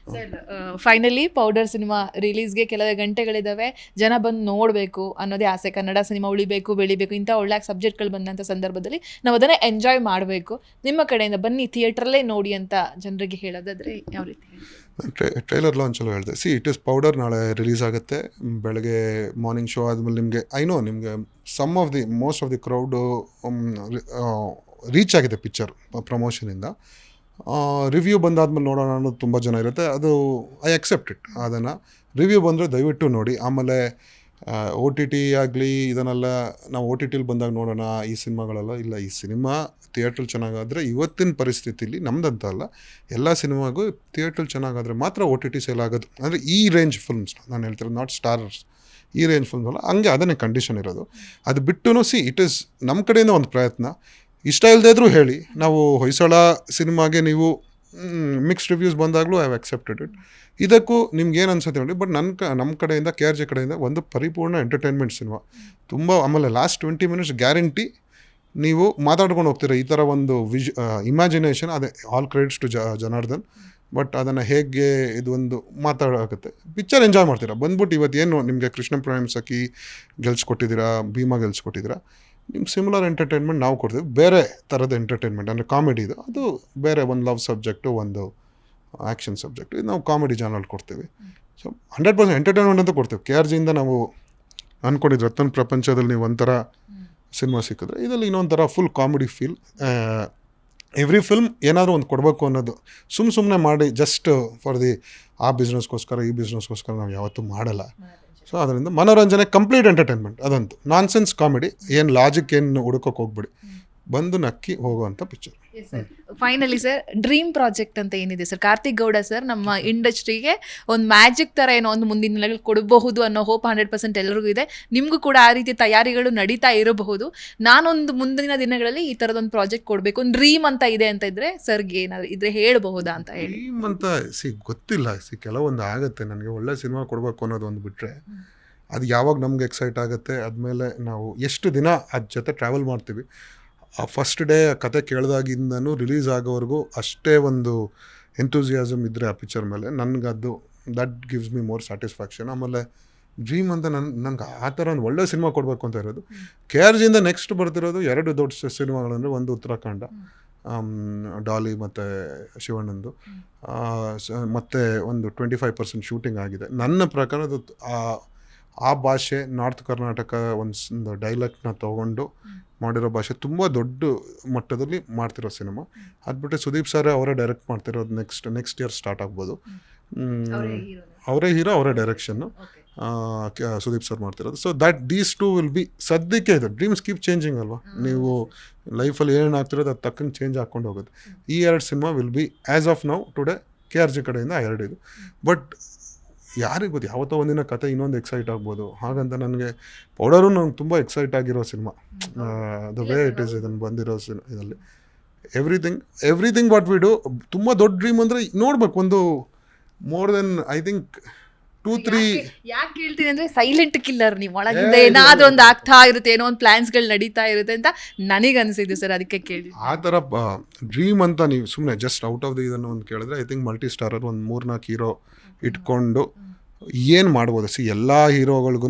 Finally Powder cinema ರಿಲೀಸ್ಗೆ ಕೆಲವೇ ಗಂಟೆಗಳಿದ್ದಾವೆ. ಜನ ಬಂದು ನೋಡಬೇಕು ಅನ್ನೋದೇ ಆಸೆ. ಕನ್ನಡ ಸಿನಿಮಾ ಉಳಿಬೇಕು, ಬೆಳಿಬೇಕು, ಇಂಥ ಒಳ್ಳೆ ಸಬ್ಜೆಕ್ಟ್ಗಳು ಬಂದಂಥ ಸಂದರ್ಭದಲ್ಲಿ ನಾವು ಅದನ್ನೇ ಎಂಜಾಯ್ ಮಾಡಬೇಕು. ನಿಮ್ಮ ಕಡೆಯಿಂದ ಬನ್ನಿ ಥಿಯೇಟ್ರಲ್ಲೇ ನೋಡಿ ಅಂತ ಜನರಿಗೆ ಹೇಳೋದಾದರೆ ಯಾವ ರೀತಿ? ಟ್ರೈಲರ್ ಲಾಂಚಲ್ಲೂ ಹೇಳಿದೆ, ಇಟ್ ಇಸ್ ಪೌಡರ್ ನಾಳೆ ರಿಲೀಸ್ ಆಗುತ್ತೆ. ಬೆಳಗ್ಗೆ ಮಾರ್ನಿಂಗ್ ಶೋ ಆದಮೇಲೆ ನಿಮಗೆ ನಿಮಗೆ most of the crowd reach ಆಗಿದೆ ಪಿಕ್ಚರ್ ಪ್ರಮೋಷನಿಂದ. ರಿವ್ಯೂ ಬಂದಾದ್ಮೇಲೆ ನೋಡೋಣ ಅನ್ನೋದು ತುಂಬ ಜನ ಇರುತ್ತೆ. ಅದು ಐ ಅಕ್ಸೆಪ್ಟ್ ಇಟ್. ಅದನ್ನು ರಿವ್ಯೂ ಬಂದರೆ ದಯವಿಟ್ಟು ನೋಡಿ. ಆಮೇಲೆ OTT ಆಗಲಿ ಇದನ್ನೆಲ್ಲ ನಾವು OTTಲಿ ಬಂದಾಗ ನೋಡೋಣ ಈ ಸಿನಿಮಾಗಳೆಲ್ಲ. ಇಲ್ಲ, ಈ ಸಿನಿಮಾ ಥಿಯೇಟ್ರಲ್ಲಿ ಚೆನ್ನಾಗಾದರೆ ಇವತ್ತಿನ ಪರಿಸ್ಥಿತಿಲಿ ನಮ್ದಂತ ಅಲ್ಲ, ಎಲ್ಲ ಸಿನಿಮಾಗೂ ಥಿಯೇಟ್ರಲ್ಲಿ ಚೆನ್ನಾಗಾದರೆ ಮಾತ್ರ OTT ಸೇಲ್ ಆಗೋದು. ಅಂದರೆ ಈ ರೇಂಜ್ ಫಿಲ್ಮ್ಸ್ ನಾನು ಹೇಳ್ತಿರೋದು, ನಾಟ್ ಸ್ಟಾರ್ಸ್, ಈ ರೇಂಜ್ ಫಿಲ್ಮ್ಸ್ ಅಲ್ಲ. ಹಂಗೆ ಅದನ್ನೇ ಕಂಡೀಷನ್ ಇರೋದು. ಅದು ಬಿಟ್ಟು ಇಟ್ ಈಸ್ ನಮ್ಮ ಕಡೆಯಿಂದ ಒಂದು ಪ್ರಯತ್ನ. ಇಷ್ಟ ಇಲ್ಲದೇ ಇದ್ರೂ ಹೇಳಿ, ನಾವು ಹೊಯ್ಸಳ ಸಿನಿಮಾಗೆ ನೀವು ಮಿಕ್ಸ್ಡ್ ರಿವ್ಯೂಸ್ ಬಂದಾಗಲೂ ಐ ಹ್ಯಾವ್ ಅಕ್ಸೆಪ್ಟೆಡ್ ಇಟ್. ಇದಕ್ಕೂ ನಿಮ್ಗೆ ಏನು ಅನ್ಸುತ್ತೆ ನೋಡಿ. ಬಟ್ ನಮ್ಮ ಕಡೆಯಿಂದ KRJ ಕಡೆಯಿಂದ ಒಂದು ಪರಿಪೂರ್ಣ ಎಂಟರ್ಟೈನ್ಮೆಂಟ್ ಸಿನಿಮಾ ತುಂಬ. ಆಮೇಲೆ ಲಾಸ್ಟ್ 20 ಮಿನಿಟ್ಸ್ ಗ್ಯಾರಂಟಿ ನೀವು ಮಾತಾಡ್ಕೊಂಡು ಹೋಗ್ತೀರ. ಈ ಥರ ಒಂದು ಇಮ್ಯಾಜಿನೇಷನ್, ಅದೇ all credits to Janardhan. But ಅದನ್ನು ಹೇಗೆ ಇದೊಂದು ಮಾತಾಡೋಗುತ್ತೆ, ಪಿಕ್ಚರ್ ಎಂಜಾಯ್ ಮಾಡ್ತೀರಾ. ಬಂದ್ಬಿಟ್ಟು ಇವತ್ತೇನು ನಿಮಗೆ ಕೃಷ್ಣ ಪ್ರೇಮ್ ಸಖಿ ಗೆಲ್ಸ್ಕೊಟ್ಟಿದ್ದೀರಾ, ಭೀಮಾ ಗೆಲ್ಸ್ಕೊಟ್ಟಿದ್ದೀರಾ, ನಿಮ್ಗೆ ಸಿಮಿಲರ್ ಎಂಟರ್ಟೈನ್ಮೆಂಟ್ ನಾವು ಕೊಡ್ತೀವಿ. ಬೇರೆ ಥರದ ಎಂಟರ್ಟೈನ್ಮೆಂಟ್ ಅಂದರೆ ಕಾಮಿಡಿ ಇದು, ಅದು ಬೇರೆ. ಒಂದು ಲವ್ ಸಬ್ಜೆಕ್ಟು, ಒಂದು ಆ್ಯಕ್ಷನ್ ಸಬ್ಜೆಕ್ಟು, ಇದು ನಾವು ಕಾಮಿಡಿ ಚಾನಲ್ ಕೊಡ್ತೀವಿ. ಸೊ 100% ಎಂಟರ್ಟೈನ್ಮೆಂಟ್ ಅಂತ ಕೊಡ್ತೀವಿ. KRJಯಿಂದ ನಾವು ಅಂದ್ಕೊಂಡಿದ್ದು ರತನ್ ಪ್ರಪಂಚದಲ್ಲಿ ನೀವು ಒಂಥರ ಸಿನಿಮಾ ಸಿಕ್ಕಿದ್ರೆ, ಇದರಲ್ಲಿ ಇನ್ನೊಂಥರ full comedy feel. Every film ಏನಾದರೂ ಒಂದು ಕೊಡಬೇಕು ಅನ್ನೋದು. ಸುಮ್ಮನೆ ಮಾಡಿ ಜಸ್ಟ್ ಫಾರ್ ಆ ಬಿಸ್ನೆಸ್ಗೋಸ್ಕರ ಈ ಬಿಸ್ನೆಸ್ಗೋಸ್ಕರ ನಾವು ಯಾವತ್ತೂ ಮಾಡಲ್ಲ. ಸೊ ಅದರಿಂದ ಮನೋರಂಜನೆ, ಕಂಪ್ಲೀಟ್ ಎಂಟರ್ಟೈನ್ಮೆಂಟ್, ಅದಂತೂ ನಾನ್ಸೆನ್ಸ್ ಕಾಮಿಡಿ. ಏನು ಲಾಜಿಕ್ ಏನು ಹುಡುಕೋಕೆ ಹೋಗ್ಬಿಡಿ, ಬಂದು ನಕ್ಕಿ ಹೋಗುವಂಥ picture. Finally sir, dream project ಅಂತ ಏನಿದೆ ಸರ್? ಕಾರ್ತಿಕ್ ಗೌಡ ಸರ್ ನಮ್ಮ ಇಂಡಸ್ಟ್ರಿಗೆ ಒಂದು ಮ್ಯಾಜಿಕ್ ಥರ ಏನೋ ಒಂದು ಮುಂದಿನ ದಿನಗಳಲ್ಲಿ ಕೊಡಬಹುದು ಅನ್ನೋ ಹೋಪ್ 100% ಎಲ್ಲರಿಗೂ ಇದೆ. ನಿಮಗೂ ಕೂಡ ಆ ರೀತಿ ತಯಾರಿಗಳು ನಡೀತಾ ಇರಬಹುದು. ನಾನೊಂದು ಮುಂದಿನ ದಿನಗಳಲ್ಲಿ ಈ ಥರದೊಂದು ಪ್ರಾಜೆಕ್ಟ್ ಕೊಡಬೇಕು, ಒಂದು ಡ್ರೀಮ್ ಅಂತ ಇದೆ ಅಂತ ಇದ್ರೆ ಸರ್ಗೆ ಏನಾದ್ರು ಇದ್ರೆ ಹೇಳಬಹುದಾ ಅಂತ ಹೇಳಿ? ಡ್ರೀಮ್ ಅಂತ ಗೊತ್ತಿಲ್ಲ. ಕೆಲವೊಂದು ಆಗುತ್ತೆ. ನನಗೆ ಒಳ್ಳೆ ಸಿನಿಮಾ ಕೊಡಬೇಕು ಅನ್ನೋದು ಒಂದು ಬಿಟ್ಟರೆ, ಅದು ಯಾವಾಗ ನಮ್ಗೆ ಎಕ್ಸೈಟ್ ಆಗುತ್ತೆ, ಆದಮೇಲೆ ನಾವು ಎಷ್ಟು ದಿನ ಅದ್ರ ಜೊತೆ ಟ್ರಾವೆಲ್ ಮಾಡ್ತೀವಿ. ಆ ಫಸ್ಟ್ ಡೇ ಕತೆ ಕೇಳಿದಾಗಿಂದನೂ ರಿಲೀಸ್ ಆಗೋವರೆಗೂ ಅಷ್ಟೇ ಒಂದು ಎಂಥೂಸಿಯಾಸಮ್ ಇದ್ದರೆ ಆ ಪಿಕ್ಚರ್ ಮೇಲೆ, ನನಗದು that gives me more satisfaction. ಆಮೇಲೆ ಡ್ರೀಮ್ ಅಂತ ನನಗೆ ಆ ಥರ ಒಂದು ಒಳ್ಳೆ ಸಿನಿಮಾ ಕೊಡಬೇಕು ಅಂತ ಇರೋದು. KRJಯಿಂದ ನೆಕ್ಸ್ಟ್ ಬರ್ತಿರೋದು 2 ದೊಡ್ಡ ಸಿನಿಮಾಗಳಂದರೆ, ಒಂದು ಉತ್ತರಾಖಂಡ, ಡಾಲಿ ಮತ್ತು ಶಿವಣ್ಣಂದು, ಮತ್ತು ಒಂದು 25% ಶೂಟಿಂಗ್ ಆಗಿದೆ. ನನ್ನ ಪ್ರಕಾರ ಅದು ಆ ಭಾಷೆ, ನಾರ್ತ್ ಕರ್ನಾಟಕ ಒಂದು ಡೈಲೆಕ್ಟ್ನ ತೊಗೊಂಡು ಮಾಡಿರೋ ಭಾಷೆ, ತುಂಬ ದೊಡ್ಡ ಮಟ್ಟದಲ್ಲಿ ಮಾಡ್ತಿರೋ ಸಿನಿಮಾ. ಅದು ಬಿಟ್ಟರೆ ಸುದೀಪ್ ಸರ್ ಅವರೇ ಡೈರೆಕ್ಟ್ ಮಾಡ್ತಿರೋದು. ನೆಕ್ಸ್ಟ್ ಇಯರ್ ಸ್ಟಾರ್ಟ್ ಆಗ್ಬೋದು. ಅವರೇ ಹೀರೋ, ಅವರೇ ಡೈರೆಕ್ಷನ್ನು, ಸುದೀಪ್ ಸರ್ ಮಾಡ್ತಿರೋದು. So these two will be ಸದ್ಯಕ್ಕೆ ಇದು. ಡ್ರೀಮ್ಸ್ ಕೀಪ್ ಚೇಂಜಿಂಗ್ ಅಲ್ವಾ, ನೀವು ಲೈಫಲ್ಲಿ ಏನೇನು ಆಗ್ತಿರೋದು ಅದು ತಕ್ಕಂಗೆ ಚೇಂಜ್ ಹಾಕ್ಕೊಂಡು ಹೋಗುತ್ತೆ. ಈ 2 cinema will be as of now today KRJ ಕಡೆಯಿಂದ 2 ಇದು. ಬಟ್ ಯಾರಿಗೆ ಗೊತ್ತು, ಯಾವತ್ತೋ ಒಂದಿನ ಕತೆ ಇನ್ನೊಂದು ಎಕ್ಸೈಟ್ ಆಗ್ಬೋದು. ಹಾಗಂತ ನನಗೆ ಪೌಡರು ನಂಗೆ ತುಂಬ ಎಕ್ಸೈಟ್ ಆಗಿರೋ cinema. The way it is ಇದನ್ನು ಬಂದಿರೋ ಇದರಲ್ಲಿ ಎವ್ರಿಥಿಂಗ್ ವಾಟ್ ವಿ ಡು. ತುಂಬ ದೊಡ್ಡ ಡ್ರೀಮ್ ಅಂದರೆ ನೋಡ್ಬೇಕು, ಒಂದು ಮೋರ್ ದೆನ್ ಐ ಥಿಂಕ್ 2-3. ಯಾಕೆ ಹೇಳ್ತೀನಿ ಅಂದರೆ ಸೈಲೆಂಟ್ ಕಿಲ್ಲರ್ ನೀವು. ಒಳಗಿಂದ ಏನಾದರೂ ಒಂದು ಆಗ್ತಾ ಇರುತ್ತೆ, ಏನೋ ಒಂದು ಪ್ಲಾನ್ಸ್ಗಳು ನಡೀತಾ ಇರುತ್ತೆ ಅಂತ ನನಗನ್ಸಿದ್ದು ಸರ್, ಅದಕ್ಕೆ ಕೇಳಿ. ಆ ಥರ ಡ್ರೀಮ್ ಅಂತ ನೀವು ಸುಮ್ಮನೆ ಜಸ್ಟ್ ಔಟ್ ಆಫ್ ಇದನ್ನು ಒಂದು ಕೇಳಿದ್ರೆ, ಐ ಥಿಂಕ್ ಮಲ್ಟಿ ಸ್ಟಾರರ್ ಒಂದು 3-4 ಹೀರೋ ಇಟ್ಕೊಂಡು ಏನು ಮಾಡ್ಬೋದು. ಎಲ್ಲ ಹೀರೋಗಳ್ಗೂ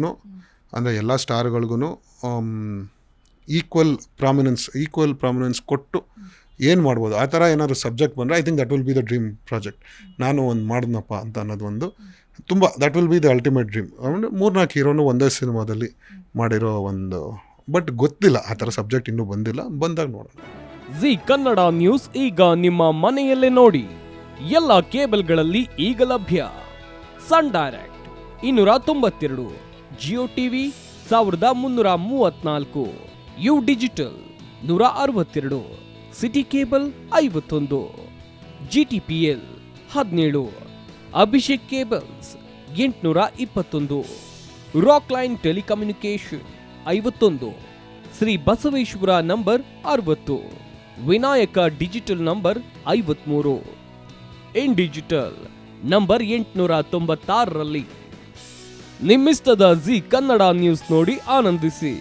ಅಂದರೆ ಎಲ್ಲ ಸ್ಟಾರ್ಗಳ್ಗೂ ಈಕ್ವಲ್ ಪ್ರಾಮಿನೆನ್ಸ್ ಕೊಟ್ಟು ಏನು ಮಾಡ್ಬೋದು ಆ ಥರ ಏನಾದ್ರು ಸಬ್ಜೆಕ್ಟ್ ಬಂದರೆ I think that will be the dream project. ನಾನು ಒಂದು ಮಾಡಿದ್ನಪ್ಪ ಅಂತ ಅನ್ನೋದು ಒಂದು ತುಂಬ that will be the ultimate dream. 3-4 ಹೀರೋನು ಒಂದೇ ಸಿನಿಮಾದಲ್ಲಿ ಮಾಡಿರೋ ಒಂದು, ಬಟ್ ಗೊತ್ತಿಲ್ಲ ಆ ಥರ ಸಬ್ಜೆಕ್ಟ್ ಇನ್ನೂ ಬಂದಿಲ್ಲ, ಬಂದಾಗ ನೋಡೋಣ. ಜಿ ಕನ್ನಡ ನ್ಯೂಸ್ ಈಗ ನಿಮ್ಮ ಮನೆಯಲ್ಲೇ ನೋಡಿ. ಎಲ್ಲ ಕೇಬಲ್ಗಳಲ್ಲಿ ಈಗ ಲಭ್ಯ. Sun Direct 292, Jio TV 1334, U digital 162, city cable 51, GTPL 17, Abhishek cables 821, rock line telecommunication 51, Shri Basaveshwara number 60, Vinayaka digital number 53, in digital number 896ರಲ್ಲಿ. ನಿಮ್ಮಿಸ್ತದ ಜಿ ಕನ್ನಡ ನ್ಯೂಸ್ ನೋಡಿ ಆನಂದಿಸಿ.